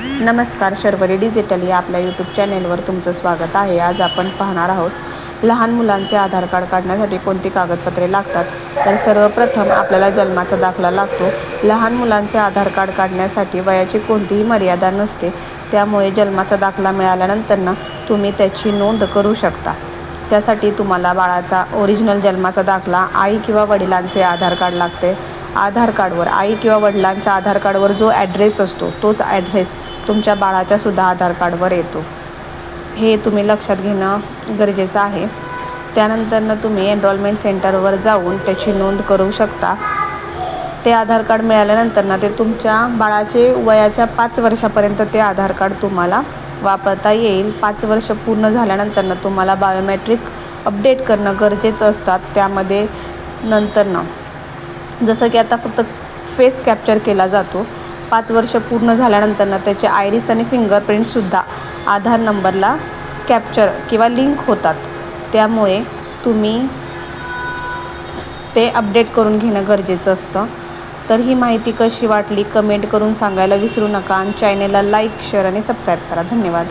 नमस्कार, शर्वरी डिजिटल या आपल्या यूट्यूब चॅनेलवर तुमचं स्वागत आहे. आज आपण पाहणार आहोत लहान मुलांचे आधार कार्ड काढण्यासाठी कोणती कागदपत्रे लागतात. तर सर्वप्रथम आपल्याला जन्माचा दाखला लागतो. लहान मुलांचे आधार कार्ड काढण्यासाठी वयाची कोणतीही मर्यादा नसते, त्यामुळे जन्माचा दाखला मिळाल्यानंतर तुम्ही त्याची नोंद करू शकता. त्यासाठी तुम्हाला बाळाचा ओरिजिनल जन्माचा दाखला, आई किंवा वडिलांचे आधार कार्ड लागते. आधार कार्डवर आई किंवा वडिलांच्या आधार कार्डवर जो ॲड्रेस असतो तोच ॲड्रेस तुमच्या बाळाच्या सुद्धा आधार कार्डवर येतो. हे तुम्ही लक्षात घेणं गरजेचं आहे. त्यानंतर तुम्ही एनरोलमेंट सेंटरवर जाऊन त्याची नोंद करू शकता. ते आधार कार्ड मिळाल्यानंतर ते तुमच्या बाळाचे वयाच्या 5 वर्षापर्यंत ते आधार कार्ड तुम्हाला वापरता येईल. 5 वर्ष पूर्ण झाल्यानंतर तुम्हाला बायोमेट्रिक अपडेट करणं गरजेचं असतात. त्यामध्ये जसं की आता फक्त फेस कॅप्चर केला जातो. 5 वर्ष पूर्ण झाल्यानंतर त्याचे आयरिस आणि फिंगरप्रिंटसुद्धा आधार नंबरला कॅप्चर किंवा लिंक होतात. त्यामुळे तुम्ही ते अपडेट करून घेणं गरजेचं असतं. तर ही माहिती कशी वाटली कमेंट करून सांगायला विसरू नका आणि चॅनेलला लाईक, शेअर आणि सबस्क्राईब करा. धन्यवाद.